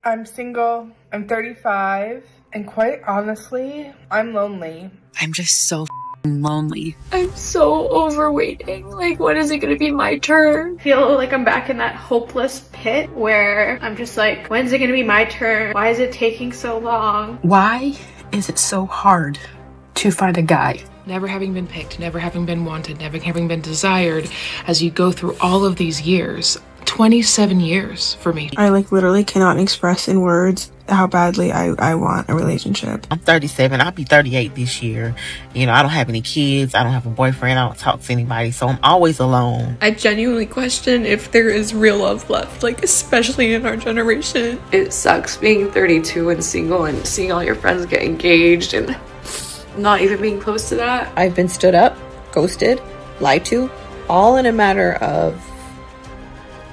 I'm single, I'm 35, and quite honestly, I'm lonely. I'm just so lonely. I'm so overweighting. Like, when is it gonna be my turn? I feel like I'm back in that hopeless pit where I'm just like, when's it gonna be my turn? Why is it taking so long? Why is it so hard to find a guy? Never having been picked, never having been wanted, never having been desired, as you go through all of these years. 27 years for me. I literally cannot express in words how badly I want a relationship. I'm 37. I'll be 38 this year. I don't have any kids. I don't have a boyfriend. I don't talk to anybody. So I'm always alone. I genuinely question if there is real love left, like, especially in our generation. It sucks being 32 and single and seeing all your friends get engaged and not even being close to that. I've been stood up, ghosted, lied to, all in a matter of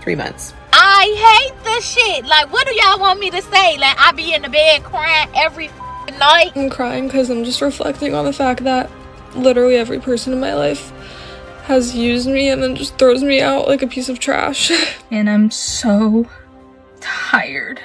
3 months. I hate this shit. Like, what do y'all want me to say? Like, I be in the bed crying every night. I'm crying because I'm just reflecting on the fact that literally every person in my life has used me and then just throws me out like a piece of trash. And I'm so tired.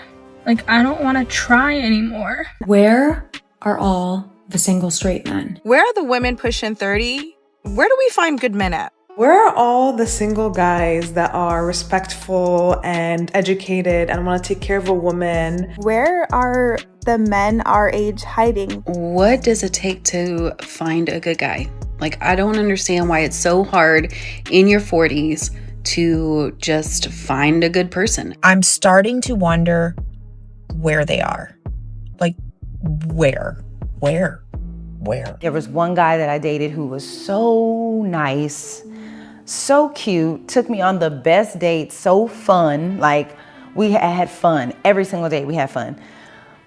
Like, I don't want to try anymore. Where are all the single straight men? Where are the women pushing 30? Where do we find good men at? Where are all the single guys that are respectful and educated and want to take care of a woman? Where are the men our age hiding? What does it take to find a good guy? Like, I don't understand why it's so hard in your 40s to just find a good person. I'm starting to wonder where they are. Like, where? There was one guy that I dated who was so nice, so cute, took me on the best dates, so fun. Like, we had fun. Every single day we had fun.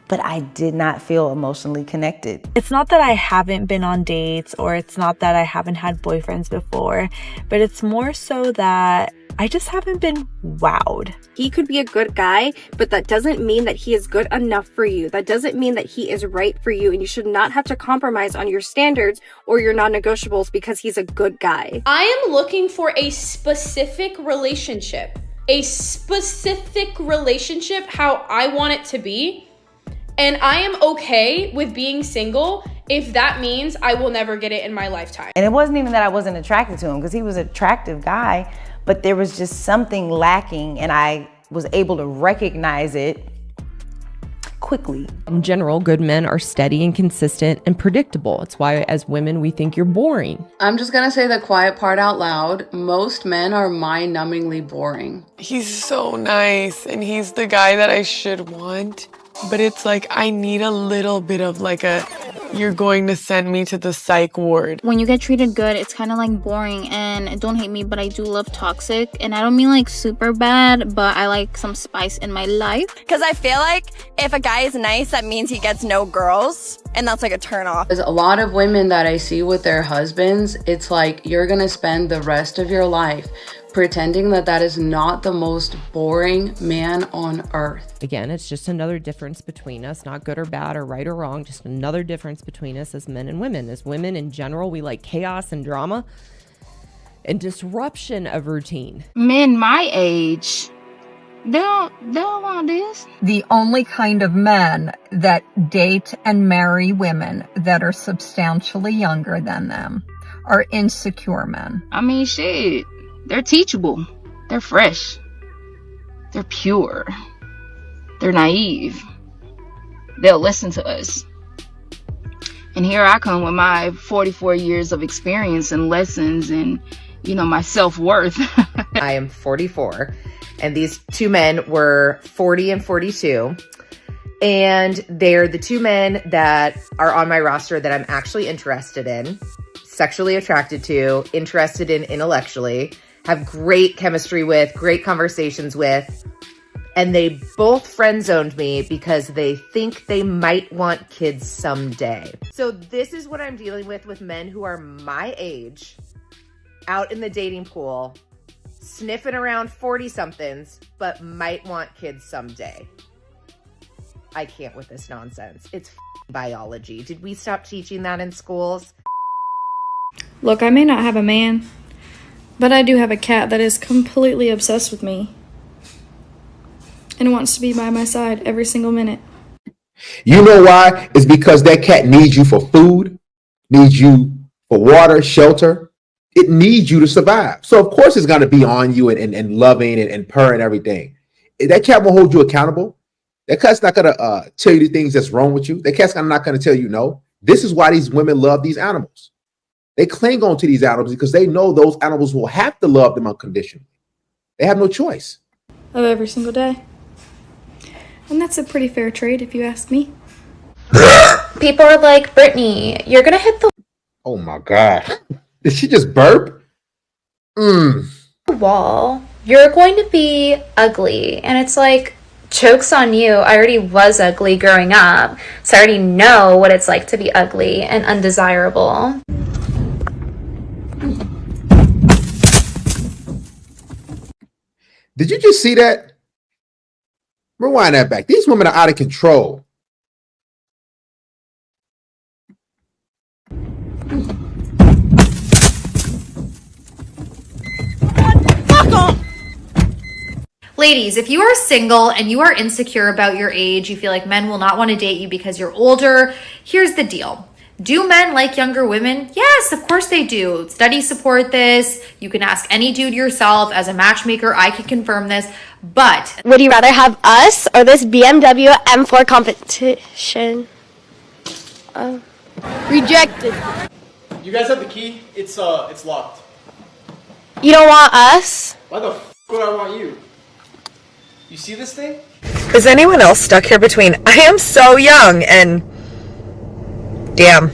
But I did not feel emotionally connected. It's not that I haven't been on dates or it's not that I haven't had boyfriends before, but it's more so that I just haven't been wowed. He could be a good guy, but that doesn't mean that he is good enough for you. That doesn't mean that he is right for you, and you should not have to compromise on your standards or your non-negotiables because he's a good guy. I am looking for a specific relationship. How I want it to be. And I am okay with being single if that means I will never get it in my lifetime. And it wasn't even that I wasn't attracted to him, because he was an attractive guy, but there was just something lacking, and I was able to recognize it quickly. In general, good men are steady and consistent and predictable. It's why as women we think you're boring. I'm just gonna say the quiet part out loud. Most men are mind-numbingly boring. He's so nice, and he's the guy that I should want. But it's like, I need a little bit of like you're going to send me to the psych ward. When you get treated good, it's kind of like boring. And don't hate me, but I do love toxic. And I don't mean like super bad, but I like some spice in my life. Because I feel like if a guy is nice, that means he gets no girls. And that's like a turn off. There's a lot of women that I see with their husbands. It's like, you're gonna spend the rest of your life pretending that is not the most boring man on earth. Again, it's just another difference between us, not good or bad or right or wrong, just another difference between us as men and women. As women in general, we like chaos and drama and disruption of routine. Men my age, they don't want this. The only kind of men that date and marry women that are substantially younger than them are insecure men. I mean, shit. They're teachable. They're fresh. They're pure. They're naive. They'll listen to us. And here I come with my 44 years of experience and lessons and, my self-worth. I am 44, and these two men were 40 and 42. And they're the two men that are on my roster that I'm actually interested in, sexually attracted to, interested in intellectually, have great chemistry with, great conversations with, and they both friend-zoned me because they think they might want kids someday. So this is what I'm dealing with men who are my age, out in the dating pool, sniffing around 40-somethings, but might want kids someday. I can't with this nonsense. It's biology. Did we stop teaching that in schools? Look, I may not have a man, but I do have a cat that is completely obsessed with me. and wants to be by my side every single minute. You know why? It's because that cat needs you for food, needs you for water, shelter. It needs you to survive. So of course it's going to be on you and loving and purring and everything. That cat won't hold you accountable. That cat's not going to tell you the things that's wrong with you. That cat's not going to tell you no. This is why these women love these animals. They cling on to these animals because they know those animals will have to love them unconditionally. They have no choice. Of every single day. And that's a pretty fair trade if you ask me. People are like, Brittany, you're gonna hit the Oh my God. Did she just burp? wall. You're going to be ugly. And it's like, joke's on you. I already was ugly growing up. So I already know what it's like to be ugly and undesirable. Did you just see that? Rewind that back. These women are out of control. Ladies, if you are single and you are insecure about your age, you feel like men will not want to date you because you're older, here's the deal. Do men like younger women? Yes, of course they do. Studies support this. You can ask any dude yourself. As a matchmaker, I can confirm this. But would you rather have us or this BMW M4 competition? Rejected. You guys have the key? It's locked. You don't want us? Why the f would I want you? You see this thing? Is anyone else stuck here between I am so young and damn,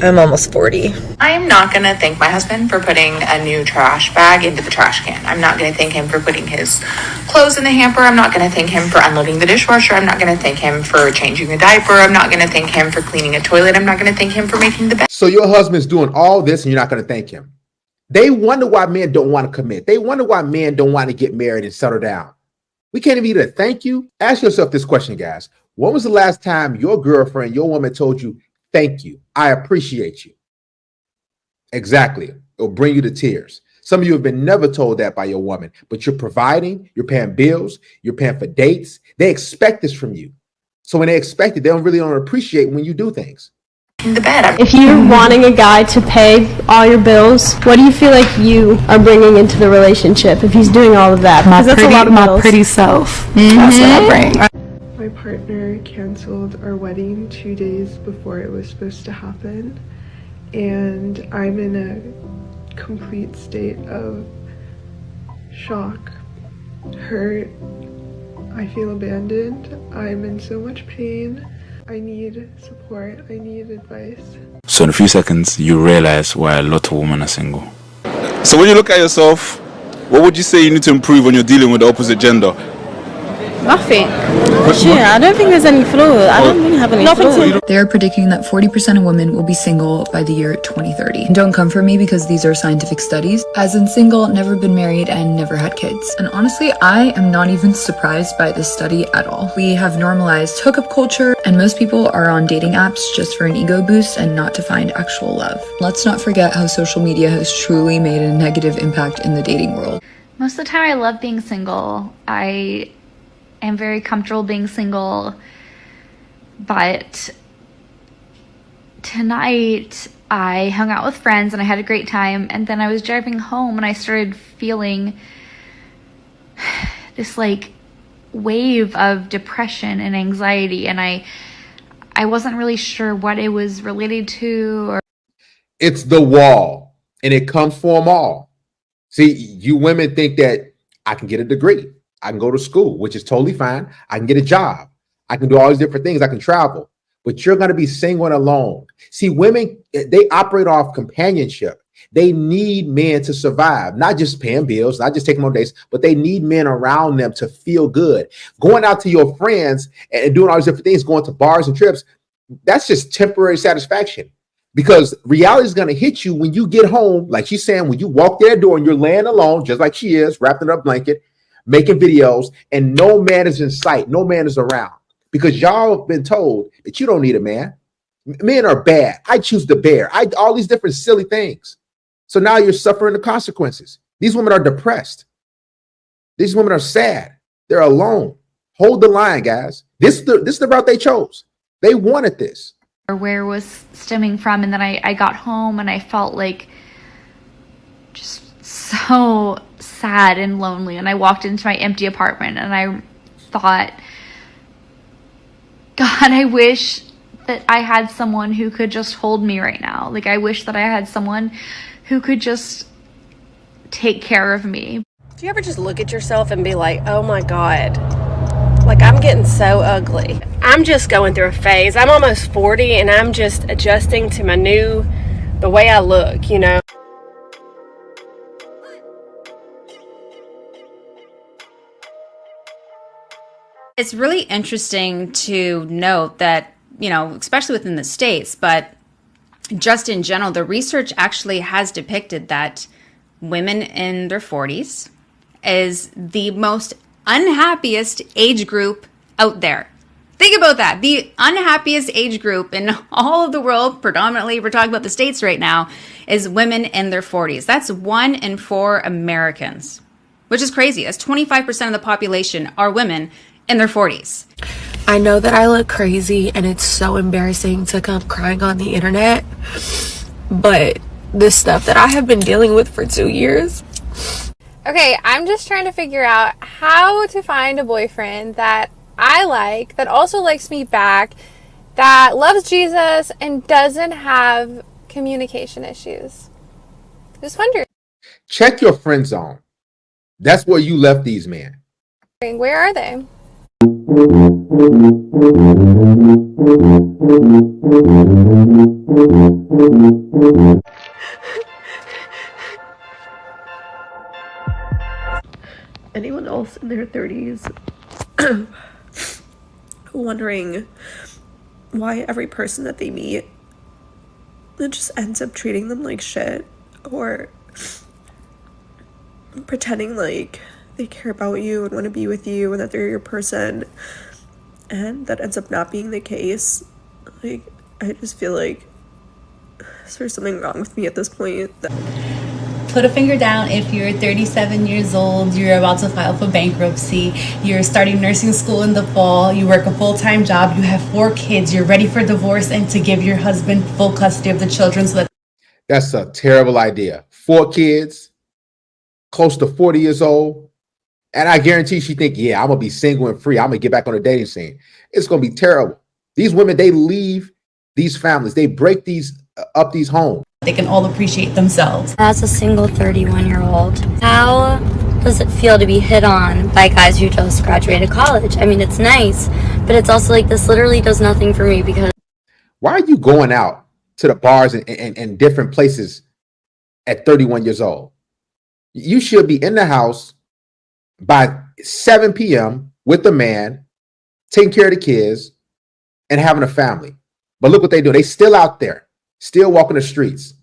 I'm almost 40. I am not going to thank my husband for putting a new trash bag into the trash can. I'm not going to thank him for putting his clothes in the hamper. I'm not going to thank him for unloading the dishwasher. I'm not going to thank him for changing a diaper. I'm not going to thank him for cleaning a toilet. I'm not going to thank him for making the bed. So your husband's doing all this and you're not going to thank him. They wonder why men don't want to commit. They wonder why men don't want to get married and settle down. We can't even either thank you. Ask yourself this question, guys. When was the last time your girlfriend, your woman told you, thank you, I appreciate you? Exactly. It'll bring you to tears. Some of you have been never told that by your woman, but you're providing, you're paying bills, you're paying for dates. They expect this from you. So when they expect it, they don't really appreciate when you do things. In the bed. If you're wanting a guy to pay all your bills, what do you feel like you are bringing into the relationship if he's doing all of that? My Because that's a lot of bills. pretty self. That's what I bring. My partner canceled our wedding 2 days before it was supposed to happen, and I'm in a complete state of shock, hurt. I feel abandoned. I'm in so much pain. I need support. I need advice. So in a few seconds, you realize why a lot of women are single. So when you look at yourself, what would you say you need to improve when you're dealing with the opposite gender? Nothing. Yeah, I don't think there's any flaws. I don't really have any flaws. They are predicting that 40% of women will be single by the year 2030. And don't come for me because these are scientific studies. As in single, never been married, and never had kids. And honestly, I am not even surprised by this study at all. We have normalized hookup culture, and most people are on dating apps just for an ego boost and not to find actual love. Let's not forget how social media has truly made a negative impact in the dating world. Most of the time I love being single. I am very comfortable being single, but tonight I hung out with friends and I had a great time, and then I was driving home and I started feeling this like wave of depression and anxiety, and I wasn't really sure what it was related to. Or It's the wall, and it comes for them all. See, you women think that I can get a degree. I can go to school, which is totally fine. I can get a job. I can do all these different things. I can travel, but you're going to be single and alone. See, women, they operate off companionship. They need men to survive, not just paying bills, not just taking on dates, but they need men around them to feel good. Going out to your friends and doing all these different things, going to bars and trips, that's just temporary satisfaction, because reality is going to hit you when you get home. Like she's saying, when you walk their door and you're laying alone, just like she is, wrapped in a blanket, making videos, and no man is in sight, no man is around, because y'all have been told that you don't need a man. Men are bad. I choose the bear. All these different silly things. So now you're suffering the consequences. These women are depressed. These women are sad. They're alone. Hold the line, guys. This is the route they chose. They wanted this. Or where it was stemming from, and then I got home and I felt like just so sad and lonely, and I walked into my empty apartment and I thought, God, I wish that I had someone who could just hold me right now. Like, I wish that I had someone who could just take care of me. Do you ever just look at yourself and be like, oh my God, like I'm getting so ugly? I'm just going through a phase. I'm almost 40 and I'm just adjusting to the way I look, you know? It's really interesting to note that, you know, especially within the States, but just in general, the research actually has depicted that women in their 40s is the most unhappiest age group out there. Think about that. The unhappiest age group in all of the world, predominantly, we're talking about the States right now, is women in their 40s. That's 1 in 4 Americans, which is crazy. That's 25% of the population are women in their 40s. I know that I look crazy and it's so embarrassing to come crying on the internet, but the stuff that I have been dealing with for 2 years. Okay, I'm just trying to figure out how to find a boyfriend that I like, that also likes me back, that loves Jesus and doesn't have communication issues. Just wondering. Check your friend zone. That's where you left these men. Where are they? Anyone else in their 30s wondering why every person that they meet, it just ends up treating them like shit, or pretending like they care about you and want to be with you and that they're your person, and that ends up not being the case. Like, I just feel like there's something wrong with me at this point. Put a finger down if you're 37 years old, you're about to file for bankruptcy, you're starting nursing school in the fall, you work a full-time job, you have 4 kids, you're ready for divorce and to give your husband full custody of the children so that... That's a terrible idea. 4 kids, close to 40 years old, and I guarantee she think, yeah, I'm going to be single and free. I'm going to get back on the dating scene. It's going to be terrible. These women, they leave these families. They break up these homes. They can all appreciate themselves. As a single 31-year-old, how does it feel to be hit on by guys who just graduated college? I mean, it's nice, but it's also like this literally does nothing for me because... Why are you going out to the bars and different places at 31 years old? You should be in the house by 7 p.m. with the man, taking care of the kids, and having a family. But look what they do. They still out there, still walking the streets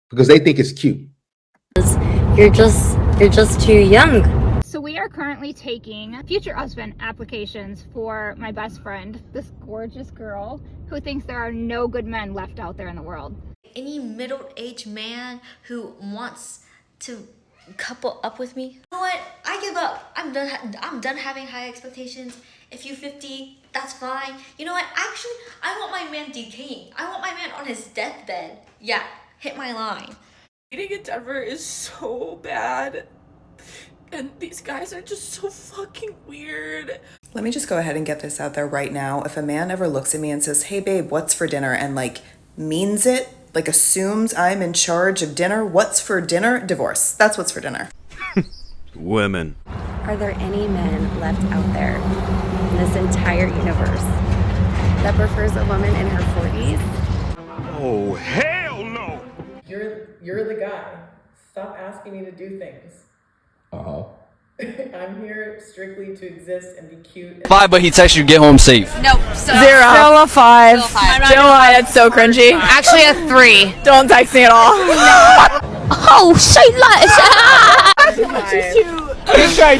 because they think it's cute. You're just too young. So we are currently taking future husband applications for my best friend, this gorgeous girl who thinks there are no good men left out there in the world. Any middle-aged man who wants to couple up with me, you know what? I give up. I'm done having high expectations. If you're 50, that's fine. You know what? Actually, I want my man decaying. I want my man on his deathbed. Yeah, hit my line. Dating in Denver is so bad. And these guys are just so fucking weird. Let me just go ahead and get this out there right now. If a man ever looks at me and says, hey babe, what's for dinner? And like means it, like assumes I'm in charge of dinner, what's for dinner? Divorce. That's what's for dinner. Women. Are there any men left out there in this entire universe that prefers a woman in her 40s? Oh, hell no! You're the guy. Stop asking me to do things. Uh-huh. I'm here strictly to exist and be cute. 5, but he texts you get home safe. Nope. 0. Still a 5. Don't lie, that's so cringy. Actually a 3. Don't text me at all. Oh, shit,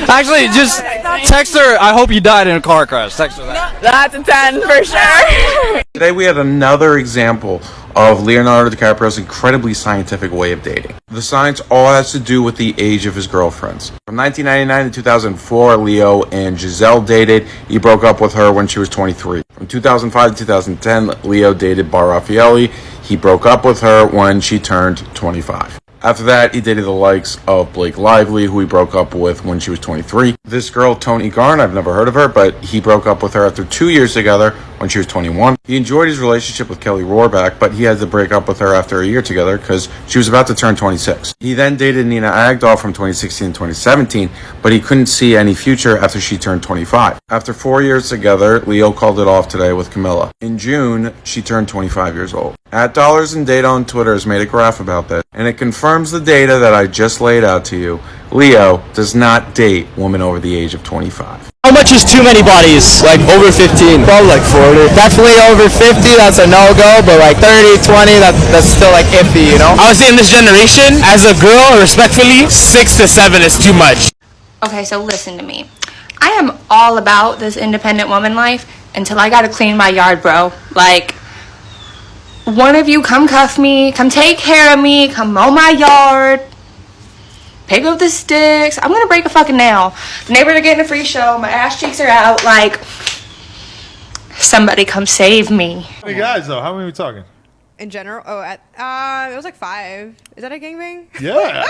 Actually, just text her, I hope you died in a car crash. Text her that. That's a 10 for sure. Today we had another example of Leonardo DiCaprio's incredibly scientific way of dating. The science all has to do with the age of his girlfriends. From 1999 to 2004, Leo and Giselle dated. He broke up with her when she was 23. From 2005 to 2010, Leo dated Bar Raffaelli. He broke up with her when she turned 25. After that, he dated the likes of Blake Lively, who he broke up with when she was 23. This girl, Toni Garn, I've never heard of her, but he broke up with her after 2 years together when she was 21. He enjoyed his relationship with Kelly Rohrbach, but he had to break up with her after a year together because she was about to turn 26. He then dated Nina Agdal from 2016 to 2017, but he couldn't see any future after she turned 25. After 4 years together, Leo called it off today with Camilla. In June, she turned 25 years old. @DollarsAndData on Twitter has made a graph about this, and it confirms the data that I just laid out to you. Leo does not date women over the age of 25. How much is too many bodies? Like over 15. Probably like 40. Definitely over 50, that's a no-go, but like 30, 20, that's still like iffy, you know? I would say in this generation, as a girl, respectfully, 6 to 7 is too much. Okay, so listen to me. I am all about this independent woman life until I gotta clean my yard, bro. Like, one of you come cuff me, come take care of me, come mow my yard, pick up the sticks. I'm gonna break a fucking nail. The neighbors are getting a free show, my ass cheeks are out, like, somebody come save me. How many guys though? How many are we talking? In general? Oh, it was like 5. Is that a gangbang? Yeah.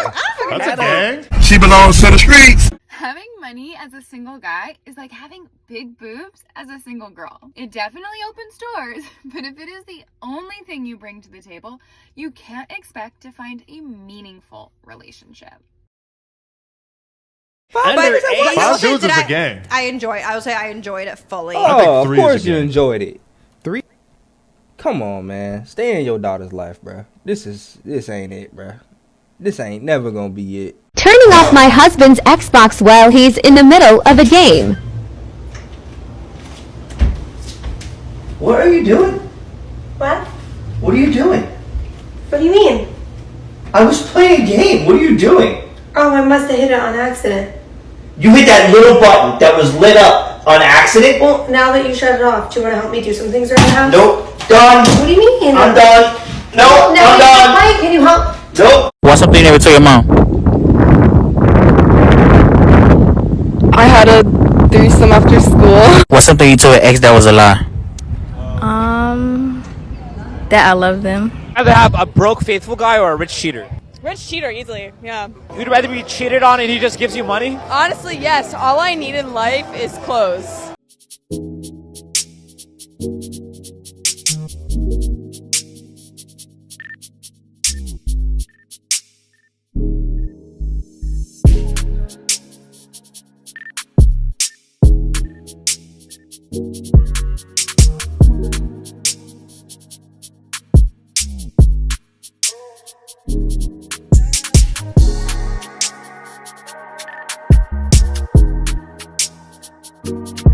That's a gang. She belongs to the streets. Having money as a single guy is like having big boobs as a single girl. It definitely opens doors, but if it is the only thing you bring to the table, you can't expect to find a meaningful relationship. Five dudes is a gang. I would say I enjoyed it fully. Oh, of course you enjoyed it. 3? Come on, man. Stay in your daughter's life, bro. This ain't it, bro. This ain't never gonna be it. Turning off my husband's Xbox while he's in the middle of a game. What are you doing? What? What are you doing? What do you mean? I was playing a game. What are you doing? Oh, I must have hit it on accident. You hit that little button that was lit up on accident? Well, now that you shut it off, do you want to help me do some things around the house? Nope. Done. What do you mean? I'm done. No, now I'm done. Mike, can you help? Nope. What's something you never told your mom? I had a threesome after school. What's something you told your ex that was a lie? That I love them. Rather have a broke faithful guy or a rich cheater? Rich cheater, easily, yeah. You'd rather be cheated on and he just gives you money? Honestly, yes. All I need in life is clothes. you